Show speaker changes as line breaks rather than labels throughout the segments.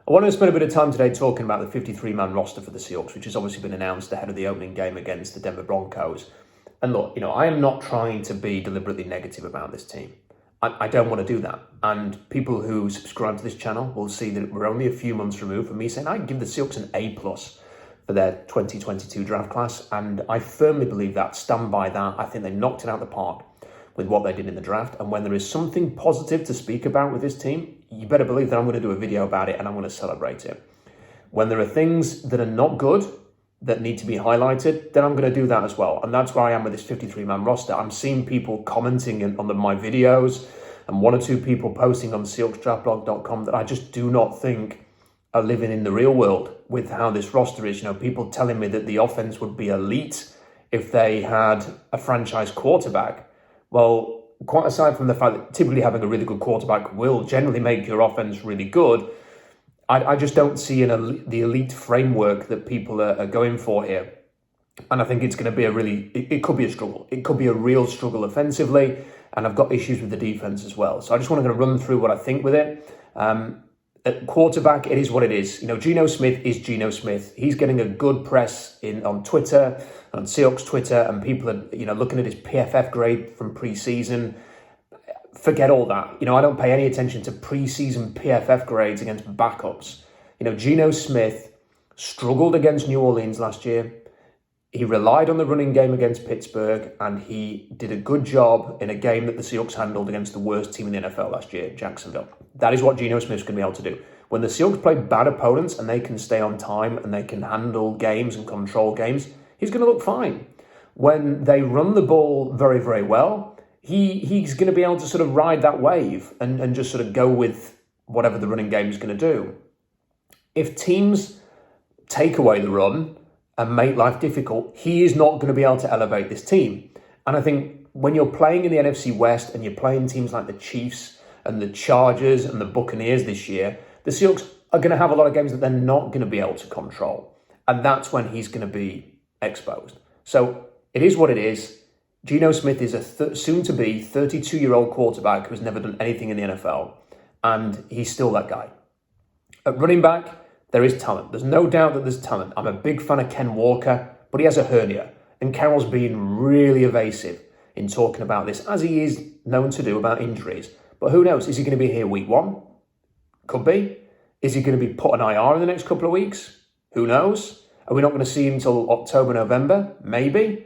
I want to spend a bit of time today talking about the 53-man roster for the Seahawks, which has obviously been announced ahead of the opening game against the Denver Broncos. And look, I am not trying to be deliberately negative about this team. I don't want to do that. And people who subscribe to this channel will see that we're only a few months removed from me saying I give the Seahawks an A+ for their 2022 draft class. And I firmly believe that, stand by that. I think they knocked it out of the park with what they did in the draft. And when there is something positive to speak about with this team, you better believe that I'm going to do a video about it and I'm going to celebrate it. When there are things that are not good, that need to be highlighted, then I'm going to do that as well. And that's where I am with this 53-man roster. I'm seeing people commenting on my videos and one or two people posting on SeahawksDraftBlog.com that I just do not think are living in the real world with how this roster is. People telling me that the offense would be elite if they had a franchise quarterback. Well, quite aside from the fact that typically having a really good quarterback will generally make your offense really good, I just don't see the elite framework that people are going for here. And I think it's going to be it could be a struggle. It could be a real struggle offensively. And I've got issues with the defense as well. So I just want to run through what I think with it. At quarterback, it is what it is. Geno Smith is Geno Smith. He's getting a good press on Twitter, on Seahawks Twitter, and people are, looking at his PFF grade from preseason. Forget all that. I don't pay any attention to preseason PFF grades against backups. Geno Smith struggled against New Orleans last year. He relied on the running game against Pittsburgh, and he did a good job in a game that the Seahawks handled against the worst team in the NFL last year, Jacksonville. That is what Geno Smith's going to be able to do. When the Seahawks play bad opponents and they can stay on time and they can handle games and control games, he's going to look fine. When they run the ball very, very well, he's going to be able to sort of ride that wave and just sort of go with whatever the running game is going to do. If teams take away the run and make life difficult, he is not going to be able to elevate this team. And I think when you're playing in the NFC West and you're playing teams like the Chiefs and the Chargers and the Buccaneers this year, the Seahawks are going to have a lot of games that they're not going to be able to control. And that's when he's going to be exposed. So it is what it is. Geno Smith is a soon-to-be 32-year-old quarterback who has never done anything in the NFL, and he's still that guy. At running back, there is talent. There's no doubt that there's talent. I'm a big fan of Ken Walker, but he has a hernia, and Carroll's been really evasive in talking about this, as he is known to do about injuries. But who knows? Is he going to be here week 1? Could be. Is he going to be put on IR in the next couple of weeks? Who knows? Are we not going to see him until October, November? Maybe.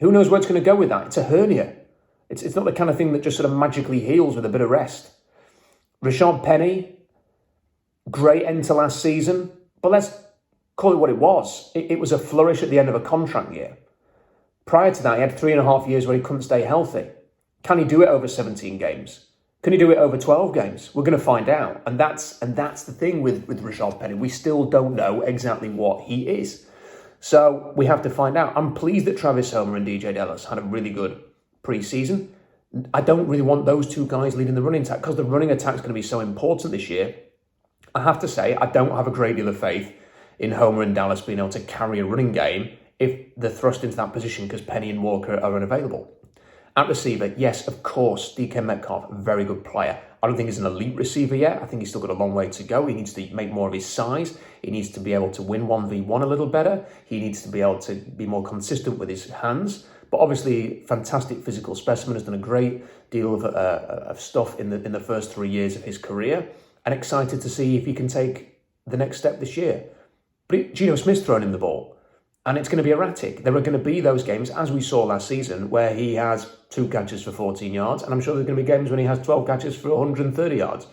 Who knows where it's going to go with that? It's a hernia. It's not the kind of thing that just sort of magically heals with a bit of rest. Rashad Penny, great end to last season, but let's call it what it was. It was a flourish at the end of a contract year. Prior to that, he had 3.5 years where he couldn't stay healthy. Can he do it over 17 games? Can he do it over 12 games? We're going to find out. And that's the thing with Rashad Penny. We still don't know exactly what he is. So we have to find out. I'm pleased that Travis Homer and DJ Dallas had a really good preseason. I don't really want those two guys leading the running attack because the running attack is going to be so important this year. I have to say, I don't have a great deal of faith in Homer and Dallas being able to carry a running game if they're thrust into that position because Penny and Walker are unavailable. At receiver, yes, of course, DK Metcalf, a very good player. I don't think he's an elite receiver yet. I think he's still got a long way to go. He needs to make more of his size. He needs to be able to win 1v1 a little better. He needs to be able to be more consistent with his hands. But obviously, fantastic physical specimen, has done a great deal of stuff in the first 3 years of his career. And excited to see if he can take the next step this year. But Geno Smith's thrown him the ball. And it's going to be erratic. There are going to be those games, as we saw last season, where he has 2 catches for 14 yards. And I'm sure there's going to be games when he has 12 catches for 130 yards.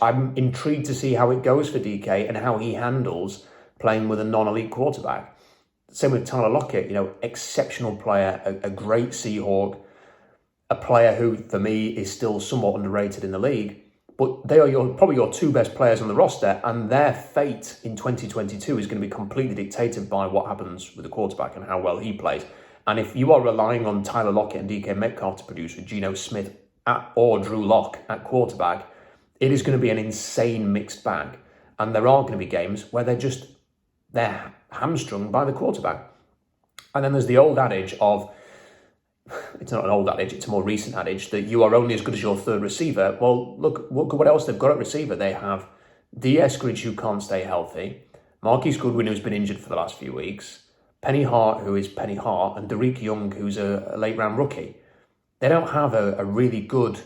I'm intrigued to see how it goes for DK and how he handles playing with a non-elite quarterback. Same with Tyler Lockett, exceptional player, a great Seahawk, a player who, for me, is still somewhat underrated in the league. But they are probably your 2 best players on the roster, and their fate in 2022 is going to be completely dictated by what happens with the quarterback and how well he plays. And if you are relying on Tyler Lockett and DK Metcalf to produce with Geno Smith or Drew Lock at quarterback, it is going to be an insane mixed bag. And there are going to be games where they're hamstrung by the quarterback. And then there's the old adage of, it's not an old adage, it's a more recent adage, that you are only as good as your third receiver. Well, look what else they've got at receiver. They have D. Eskridge, who can't stay healthy, Marquise Goodwin, who's been injured for the last few weeks, Penny Hart, who is Penny Hart, and Derek Young, who's a late-round rookie. They don't have a really good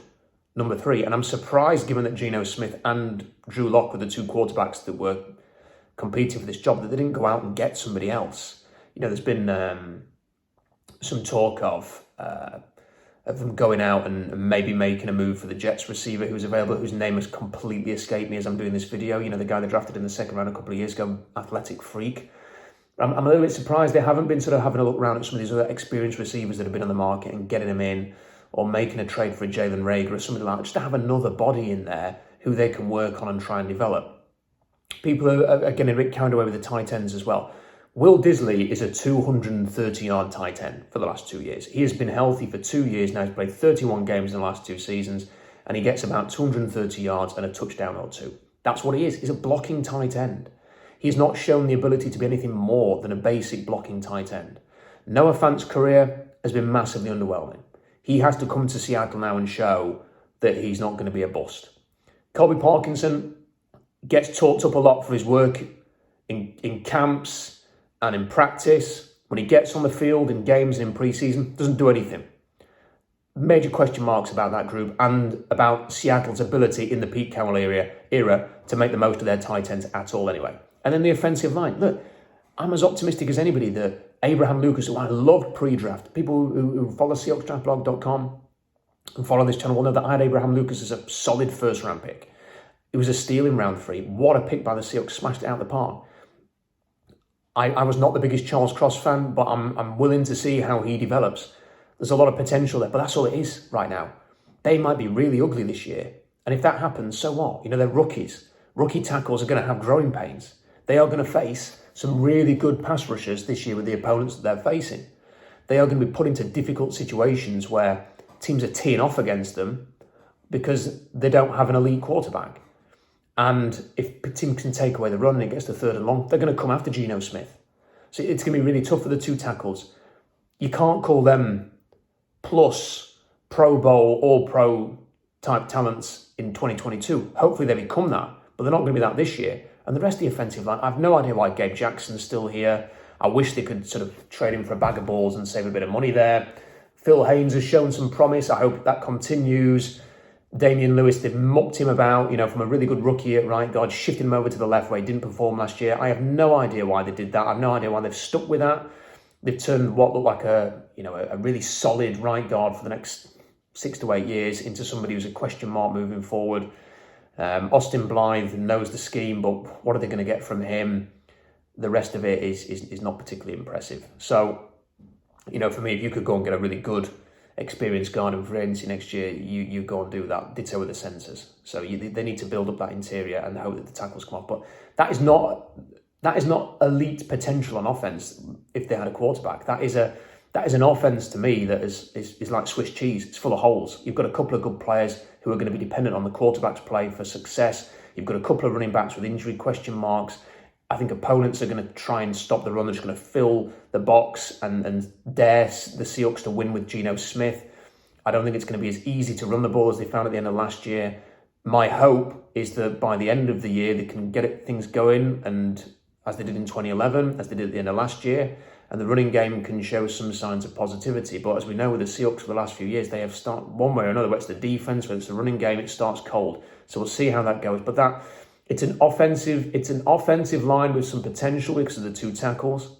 number 3, and I'm surprised, given that Geno Smith and Drew Lock were the 2 quarterbacks that were competing for this job, that they didn't go out and get somebody else. There's been some talk of them going out and maybe making a move for the Jets receiver who's available, whose name has completely escaped me as I'm doing this video. The guy they drafted in the 2nd round a couple of years ago, athletic freak. I'm a little bit surprised they haven't been sort of having a look around at some of these other experienced receivers that have been on the market and getting them in, or making a trade for a Jalen Reagor or something like that, just to have another body in there who they can work on and try and develop. People are getting a bit carried away with the tight ends as well. Will Disley is a 230-yard tight end for the last 2 years. He has been healthy for 2 years now. He's played 31 games in the last 2 seasons, and he gets about 230 yards and a touchdown or 2. That's what he is. He's a blocking tight end. He's not shown the ability to be anything more than a basic blocking tight end. Noah Fant's career has been massively underwhelming. He has to come to Seattle now and show that he's not going to be a bust. Colby Parkinson gets talked up a lot for his work in camps and in practice. When he gets on the field in games and in pre-season, doesn't do anything. Major question marks about that group and about Seattle's ability in the Pete Carroll era to make the most of their tight ends at all anyway. And then the offensive line. Look, I'm as optimistic as anybody that Abraham Lucas, who I loved pre-draft, people who follow SeahawksDraftBlog.com and follow this channel will know that I had Abraham Lucas as a solid 1st round pick. It was a steal in round 3. What a pick by the Seahawks, smashed it out of the park. I was not the biggest Charles Cross fan, but I'm willing to see how he develops. There's a lot of potential there, but that's all it is right now. They might be really ugly this year. And if that happens, so what? They're rookies. Rookie tackles are going to have growing pains. They are going to face some really good pass rushers this year with the opponents that they're facing. They are going to be put into difficult situations where teams are teeing off against them because they don't have an elite quarterback. And if a team can take away the run and it gets to 3rd and long, they're going to come after Geno Smith. So it's going to be really tough for the 2 tackles. You can't call them plus Pro Bowl, All-Pro type talents in 2022. Hopefully they become that, but they're not going to be that this year. And the rest of the offensive line, I have no idea why Gabe Jackson's still here. I wish they could sort of trade him for a bag of balls and save a bit of money there. Phil Haynes has shown some promise. I hope that continues. Damien Lewis, they've mucked him about, from a really good rookie at right guard, shifting him over to the left where he didn't perform last year. I have no idea why they did that. I have no idea why they've stuck with that. They've turned what looked like a really solid right guard for the next 6 to 8 years into somebody who's a question mark moving forward. Austin Blythe knows the scheme, but what are they going to get from him? The rest of it is not particularly impressive. So, for me, if you could go and get a really good experienced guard in free agency next year, you go and do that. Ditto with the centres. So they need to build up that interior and hope that the tackles come off. But that is not elite potential on offense. If they had a quarterback, that is an offense to me that is like Swiss cheese. It's full of holes. You've got a couple of good players who are going to be dependent on the quarterback's play for success. You've got a couple of running backs with injury question marks. I think opponents are going to try and stop the run. They're just going to fill the box and dare the Seahawks to win with Geno Smith. I don't think it's going to be as easy to run the ball as they found at the end of last year. My hope is that by the end of the year, they can get things going, and as they did in 2011, as they did at the end of last year, and the running game can show some signs of positivity. But as we know with the Seahawks for the last few years, they have started one way or another, whether it's the defense, whether it's the running game, it starts cold. So we'll see how that goes. But it's an offensive line with some potential because of the 2 tackles.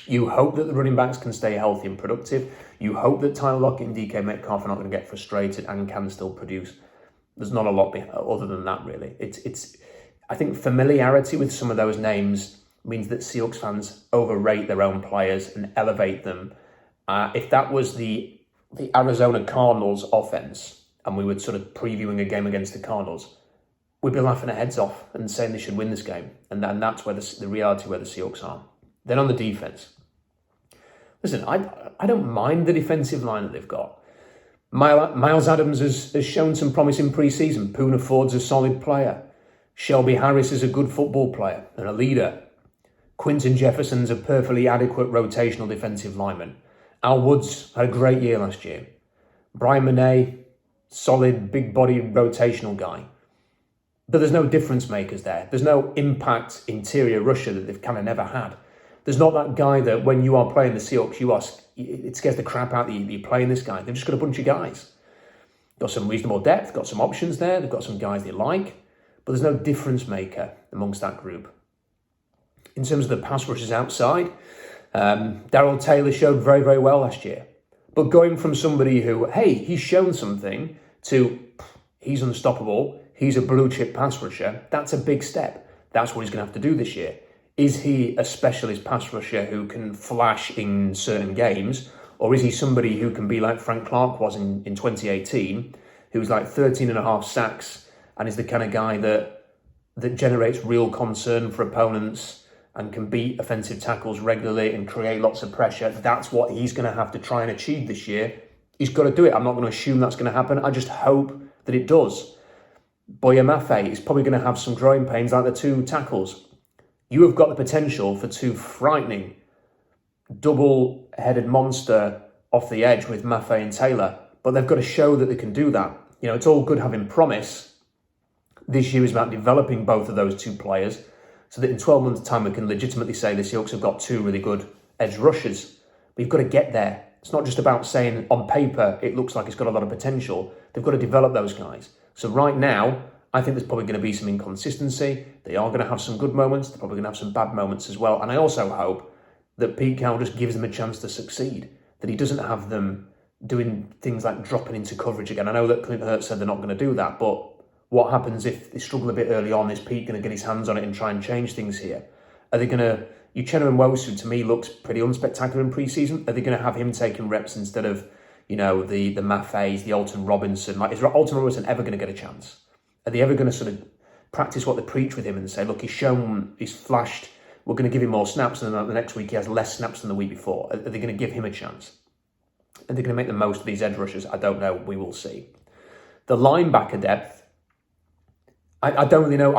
You hope that the running backs can stay healthy and productive. You hope that Tyler Lockett and DK Metcalf are not going to get frustrated and can still produce. There's not a lot other than that, really. I think familiarity with some of those names means that Seahawks fans overrate their own players and elevate them. If that was the Arizona Cardinals offense, and we were sort of previewing a game against the Cardinals, we'd be laughing our heads off and saying they should win this game. And that's where the reality where the Seahawks are. Then on the defense. Listen, I don't mind the defensive line that they've got. Miles Adams has shown some promise in pre-season. Poona Ford's a solid player. Shelby Harris is a good football player and a leader. Quinton Jefferson's a perfectly adequate rotational defensive lineman. Al Woods had a great year last year. Brian Monet, solid, big-body rotational guy. but there's no difference makers there. There's no impact interior rusher that they've kind of never had. There's not that guy that when you are playing the Seahawks, it scares the crap out of you that you're playing this guy. They've just got a bunch of guys. Got some reasonable depth, got some options there. They've got some guys they like, but there's no difference maker amongst that group. In terms of the pass rushes outside, Daryl Taylor showed very, very well last year. But going from somebody who, hey, he's shown something to he's unstoppable, he's a blue chip pass rusher, that's a big step. That's what he's going to have to do this year. Is he a specialist pass rusher who can flash in certain games? Or is he somebody who can be like Frank Clark was in 2018, who's like 13 and a half sacks and is the kind of guy that generates real concern for opponents and can beat offensive tackles regularly and create lots of pressure? That's what he's going to have to try and achieve this year. He's got to do it. I'm not going to assume that's going to happen. I just hope that it does. Boya Mafe is probably going to have some growing pains like the two tackles. You have got the potential for two frightening double-headed monster off the edge with Mafe and Taylor, but they've got to show that they can do that. You know, it's all good having promise. This year is about developing both of those two players so that in 12 months' time we can legitimately say the Seahawks have got two really good edge rushers. But you've got to get there. It's not just about saying on paper it looks like it's got a lot of potential. They've got to develop those guys. So right now, I think there's probably going to be some inconsistency. They are going to have some good moments. They're probably going to have some bad moments as well. And I also hope that Pete Carroll just gives them a chance to succeed, that he doesn't have them doing things like dropping into coverage again. I know that Clint Hurts said they're not going to do that, but what happens if they struggle a bit early on? Is Pete going to get his hands on it and try and change things here? Are they going to... Uchenna Nwosu, to me, looks pretty unspectacular in pre-season. Are they going to have him taking reps instead of, you know, the Maffeys, the Alton Robinson? Like, is Alton Robinson ever going to get a chance? Are they ever going to sort of practice what they preach with him and say, look, he's flashed, we're going to give him more snaps, and then the next week he has less snaps than the week before? Are they going to give him a chance? Are they going to make the most of these edge rushers? I don't know. We will see. The linebacker depth, I don't really know.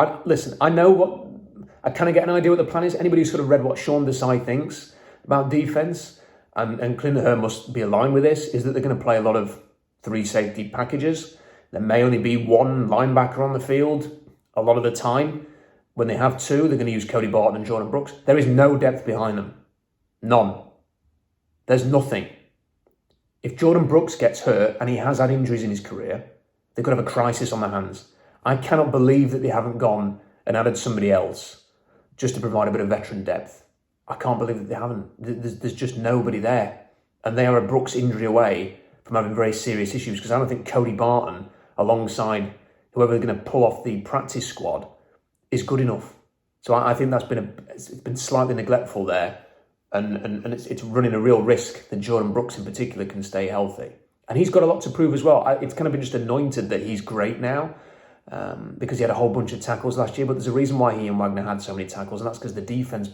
I kind of get an idea what the plan is. Anybody who's sort of read what Sean Desai thinks about defense, and Clint Hurts must be aligned with this, is that they're going to play a lot of three safety packages. There may only be one linebacker on the field a lot of the time. When they have two, they're going to use Cody Barton and Jordan Brooks. There is no depth behind them. None. There's nothing. If Jordan Brooks gets hurt, and he has had injuries in his career, they're going to have a crisis on their hands. I cannot believe that they haven't gone and added somebody else just to provide a bit of veteran depth. I can't believe that they haven't. There's just nobody there. And they are a Brooks injury away from having very serious issues, because I don't think Cody Barton, alongside whoever they're going to pull off the practice squad, is good enough. So I think it's been slightly neglectful there, and it's running a real risk that Jordan Brooks in particular can stay healthy. And he's got a lot to prove as well. It's kind of been just anointed that he's great now, because he had a whole bunch of tackles last year, but there's a reason why he and Wagner had so many tackles, and that's because the defense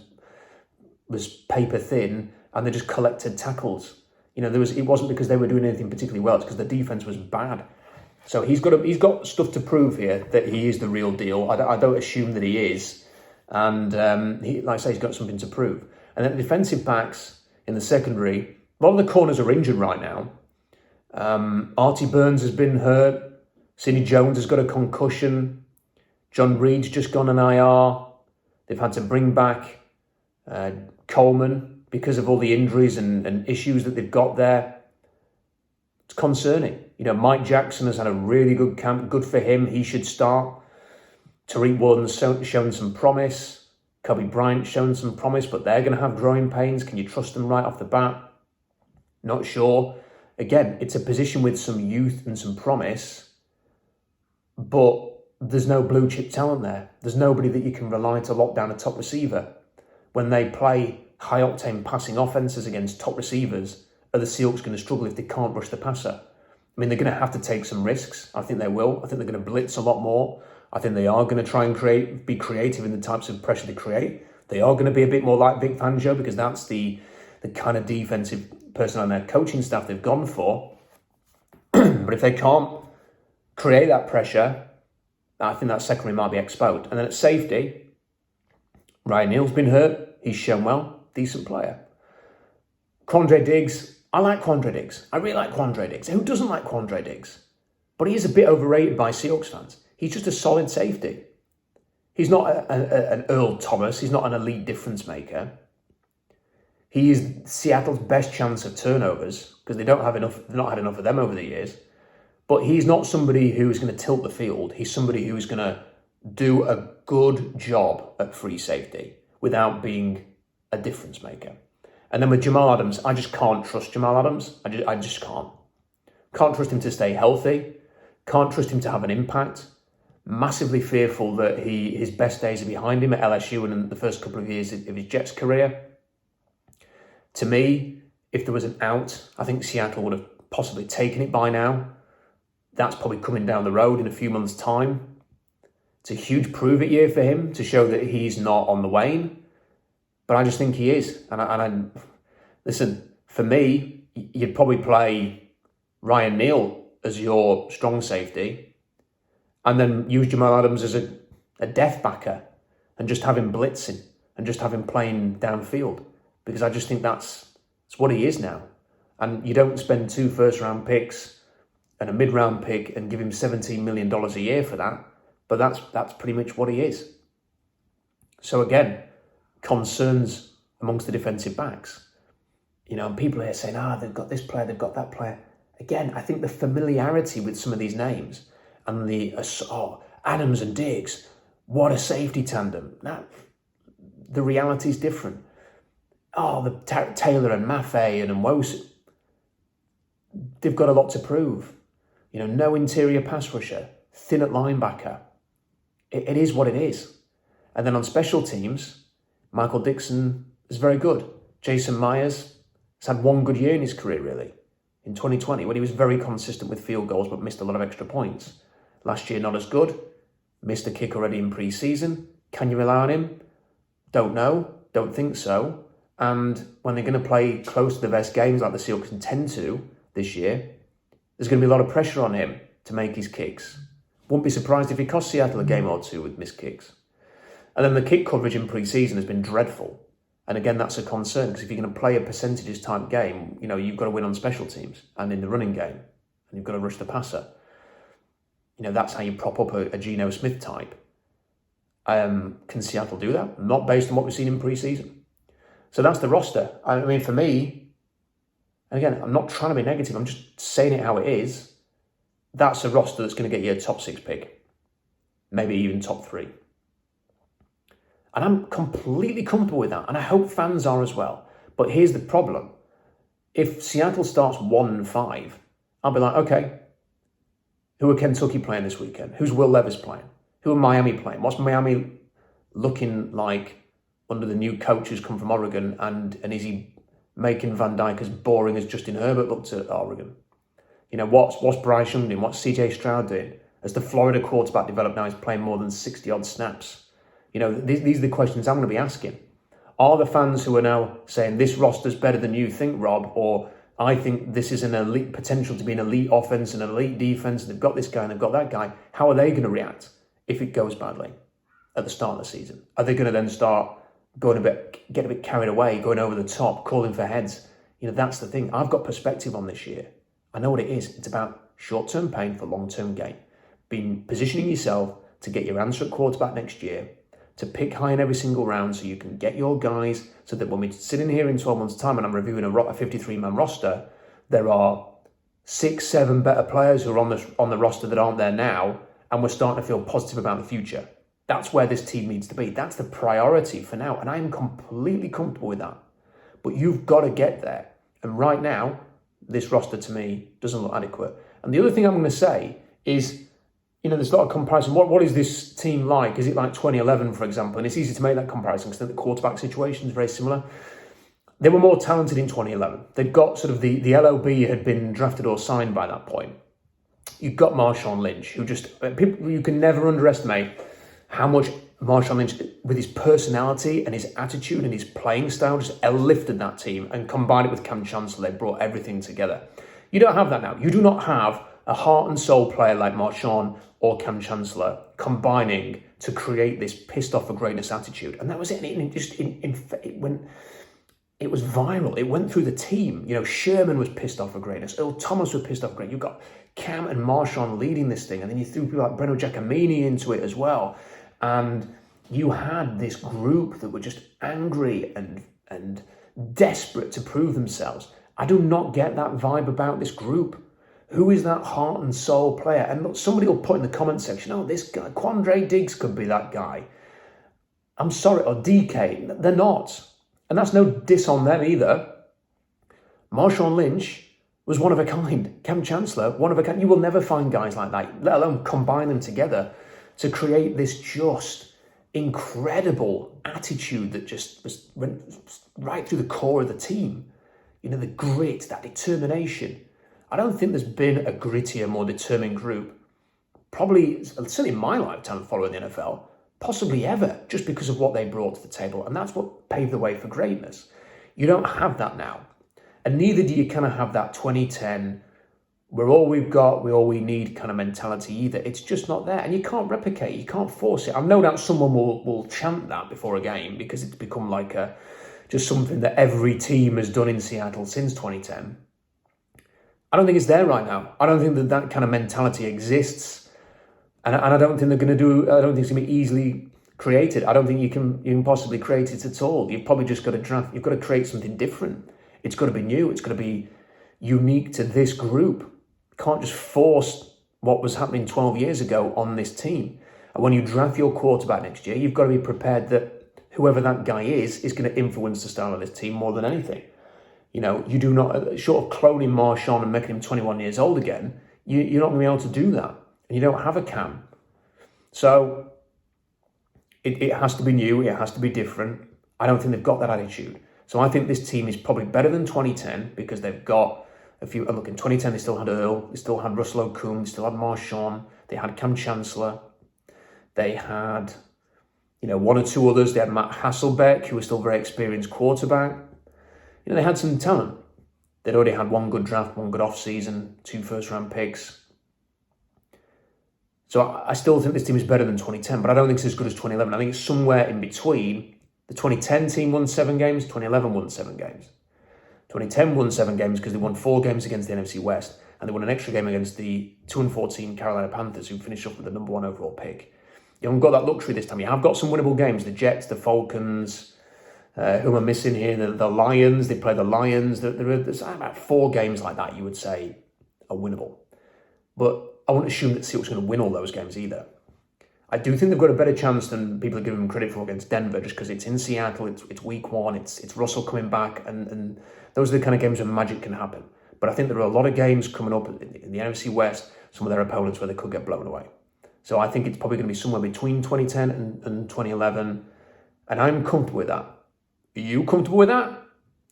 was paper thin and they just collected tackles. You know, it wasn't because they were doing anything particularly well, it's because the defense was bad. So he's got stuff to prove here that he is the real deal. I don't assume that he is, and like I say, he's got something to prove. And then the defensive backs in the secondary, a lot of the corners are injured right now. Artie Burns has been hurt. Sidney Jones has got a concussion. John Reed's just gone on IR. They've had to bring back Coleman because of all the injuries and issues that they've got there. It's concerning. You know, Mike Jackson has had a really good camp. Good for him. He should start. Tariq Woolen's shown some promise. Kobe Bryant's shown some promise, but they're going to have growing pains. Can you trust them right off the bat? Not sure. Again, it's a position with some youth and some promise, but there's no blue chip talent there. There's nobody that you can rely to lock down a top receiver. When they play high octane passing offenses against top receivers, are the Seahawks going to struggle if they can't rush the passer? I mean, they're going to have to take some risks. I think they will. I think they're going to blitz a lot more. I think they are going to try and be creative in the types of pressure they create. They are going to be a bit more like Vic Fangio, because that's the kind of defensive person on their coaching staff they've gone for. But if they can't create that pressure, I think that secondary might be exposed. And then at safety, Ryan Neal's been hurt. He's shown well. Decent player. Quandre Diggs. I like Quandre Diggs. I really like Quandre Diggs. Who doesn't like Quandre Diggs? But he is a bit overrated by Seahawks fans. He's just a solid safety. He's not an Earl Thomas. He's not an elite difference maker. He is Seattle's best chance of turnovers because they've not had enough of them over the years. But he's not somebody who's going to tilt the field. He's somebody who's going to do a good job at free safety without being a difference maker. And then with Jamal Adams, I just can't trust Jamal Adams. I just can't. Can't trust him to stay healthy. Can't trust him to have an impact. Massively fearful that his best days are behind him at LSU and in the first couple of years of his Jets career. To me, if there was an out, I think Seattle would have possibly taken it by now. That's probably coming down the road in a few months' time. It's a huge prove it year for him to show that he's not on the wane. But I just think he is. And listen, for me, you'd probably play Ryan Neal as your strong safety and then use Jamal Adams as a death backer and just have him blitzing and just have him playing downfield. Because I just think that's what he is now. And you don't spend 2 first-round picks and a mid-round pick and give him $17 million a year for that. But that's pretty much what he is. So again, concerns amongst the defensive backs. And people here saying, they've got this player, they've got that player. Again, I think the familiarity with some of these names and the Adams and Diggs, what a safety tandem. Now, the reality is different. The Taylor and Maffei and Nwosu, they've got a lot to prove. No interior pass rusher, thin at linebacker. It is what it is. And then on special teams, Michael Dixon is very good. Jason Myers has had one good year in his career, really, in 2020, when he was very consistent with field goals but missed a lot of extra points. Last year, not as good. Missed a kick already in pre-season. Can you rely on him? Don't know. Don't think so. And when they're going to play close to the best games like the Seahawks intend to this year, there's going to be a lot of pressure on him to make his kicks. Wouldn't be surprised if he cost Seattle a game or two with missed kicks. And then the kick coverage in pre-season has been dreadful. And again, that's a concern because if you're going to play a percentages type game, you've got to win on special teams and in the running game. And you've got to rush the passer. That's how you prop up a Geno Smith type. Can Seattle do that? Not based on what we've seen in pre-season. So that's the roster. I mean, for me, and again, I'm not trying to be negative. I'm just saying it how it is. That's a roster that's going to get you a top 6 pick. Maybe even top 3. And I'm completely comfortable with that. And I hope fans are as well. But here's the problem. If Seattle starts 1-5, I'll be like, okay, who are Kentucky playing this weekend? Who's Will Levis playing? Who are Miami playing? What's Miami looking like under the new coach who's come from Oregon? And is he making Van Dyke as boring as Justin Herbert looked at Oregon? What's Bryce Young doing? What's CJ Stroud doing? As the Florida quarterback developed now, he's playing more than 60-odd snaps. These are the questions I'm going to be asking. Are the fans who are now saying this roster's better than you think, Rob, or I think this is an elite potential to be an elite offense and an elite defense, and they've got this guy and they've got that guy, how are they going to react if it goes badly at the start of the season? Are they going to then start get a bit carried away, going over the top, calling for heads? That's the thing. I've got perspective on this year. I know what it is. It's about short-term pain for long-term gain. Positioning yourself to get your answer at quarterback next year, to pick high in every single round so you can get your guys, so that when we sit in here in 12 months' time and I'm reviewing a 53-man roster, there are 6-7 better players who are on the roster that aren't there now, and we're starting to feel positive about the future. That's where this team needs to be. That's the priority for now, and I am completely comfortable with that. But you've got to get there. And right now, this roster to me doesn't look adequate. And the other thing I'm going to say is, there's a lot of comparison. What is this team like? Is it like 2011, for example? And it's easy to make that comparison because the quarterback situation is very similar. They were more talented in 2011. They'd got sort of the LOB had been drafted or signed by that point. You've got Marshawn Lynch, who you can never underestimate how much Marshawn Lynch, with his personality and his attitude and his playing style, just lifted that team, and combined it with Cam Chancellor, they brought everything together. You don't have that now. You do not have a heart and soul player like Marshawn or Cam Chancellor combining to create this pissed off for greatness attitude. And that was it. It it was viral. It went through the team. You know, Sherman was pissed off for greatness. Earl Thomas was pissed off for greatness. You've got Cam and Marshawn leading this thing. And then you threw people like Breno Giacomini into it as well. And you had this group that were just angry and desperate to prove themselves. I do not get that vibe about this group. Who is that heart and soul player? And look, somebody will put in the comment section, oh, this guy, Quandre Diggs could be that guy. I'm sorry, or DK. They're not. And that's no diss on them either. Marshawn Lynch was one of a kind. Cam Chancellor, one of a kind. You will never find guys like that, let alone combine them together to create this just incredible attitude that just went right through the core of the team. You know, the grit, that determination. I don't think there's been a grittier, more determined group, probably, certainly in my lifetime following the NFL, possibly ever, just because of what they brought to the table. And that's what paved the way for greatness. You don't have that now. And neither do you kind of have that 2010, we're all we've got, we're all we need kind of mentality either. It's just not there. And you can't replicate, you can't force it. I've no doubt someone will chant that before a game because it's become like just something that every team has done in Seattle since 2010. I don't think it's there right now. I don't think that kind of mentality exists. And I don't think they're going to do, I don't think it's going to be easily created. I don't think you can possibly create it at all. You've probably just got to draft, you've got to create something different. It's got to be new. It's got to be unique to this group. You can't just force what was happening 12 years ago on this team. And when you draft your quarterback next year, you've got to be prepared that whoever that guy is going to influence the style of this team more than anything. You know, you do not, short of cloning Marshawn and making him 21 years old again, you're not going to be able to do that. And you don't have a Cam. So it has to be new. It has to be different. I don't think they've got that attitude. So I think this team is probably better than 2010 because they've got a few. Look, in 2010, they still had Earl. They still had Russell Okung. They still had Marshawn. They had Cam Chancellor. They had, one or two others. They had Matt Hasselbeck, who was still a very experienced quarterback. They had some talent. They'd already had one good draft, one good off-season, 2 first-round picks. So I still think this team is better than 2010, but I don't think it's as good as 2011. I think it's somewhere in between. The 2010 team won 7 games, 2011 won 7 games. 2010 won 7 games because they won 4 games against the NFC West, and they won an extra game against the 2-14 Carolina Panthers, who finished off with the number 1 overall pick. You haven't got that luxury this time. You have got some winnable games. The Jets, the Falcons, who am I missing here? The Lions, they play the Lions. There's about 4 games like that you would say are winnable. But I wouldn't assume that Seahawks are going to win all those games either. I do think they've got a better chance than people are giving them credit for against Denver, just because it's in Seattle, it's week 1, it's Russell coming back, and those are the kind of games where magic can happen. But I think there are a lot of games coming up in the NFC West, some of their opponents, where they could get blown away. So I think it's probably going to be somewhere between 2010 and 2011, and I'm comfortable with that. Are you comfortable with that?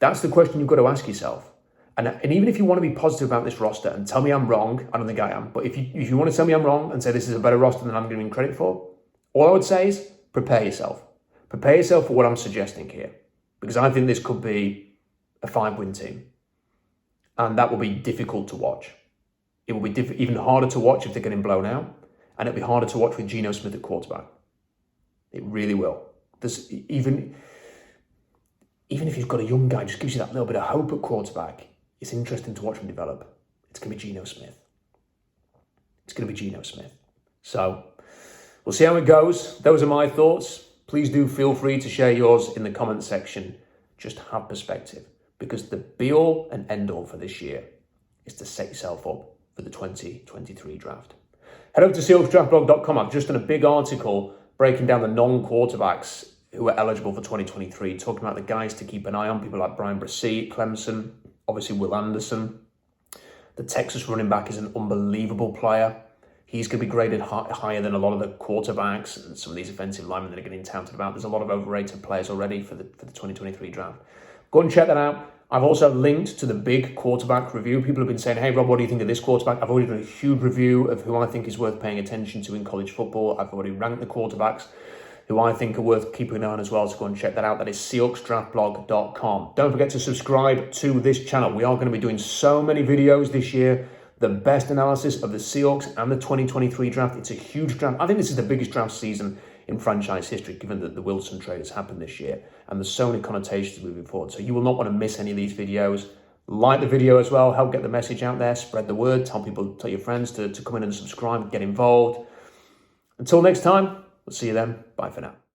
That's the question you've got to ask yourself. And even if you want to be positive about this roster and tell me I'm wrong, I don't think I am, but if you want to tell me I'm wrong and say this is a better roster than I'm giving credit for, all I would say is prepare yourself. Prepare yourself for what I'm suggesting here, because I think this could be a 5-win team. And that will be difficult to watch. It will be even harder to watch if they're getting blown out, and it'll be harder to watch with Geno Smith at quarterback. It really will. There's even if you've got a young guy, just gives you that little bit of hope at quarterback. It's interesting to watch him develop. It's going to be Geno Smith. It's going to be Geno Smith. So we'll see how it goes. Those are my thoughts. Please do feel free to share yours in the comment section. Just have perspective, because the be-all and end-all for this year is to set yourself up for the 2023 draft. Head over to SeahawksDraftBlog.com. I've just done a big article breaking down the non-quarterbacks who are eligible for 2023, talking about the guys to keep an eye on, people like Brian Bresee, Clemson, obviously Will Anderson. The Texas running back is an unbelievable player. He's going to be graded higher than a lot of the quarterbacks and some of these offensive linemen that are getting touted about. There's a lot of overrated players already for the 2023 draft. Go and check that out. I've also linked to the big quarterback review. People have been saying, hey, Rob, what do you think of this quarterback? I've already done a huge review of who I think is worth paying attention to in college football. I've already ranked the quarterbacks who I think are worth keeping an eye on as well. So go and check that out. That is SeahawksDraftBlog.com. Don't forget to subscribe to this channel. We are going to be doing so many videos this year. The best analysis of the Seahawks and the 2023 draft. It's a huge draft. I think this is the biggest draft season in franchise history, given that the Wilson trade has happened this year. And there's so many connotations moving forward. So you will not want to miss any of these videos. Like the video as well, help get the message out there, spread the word, tell your friends to come in and subscribe, get involved. Until next time, we'll see you then. Bye for now.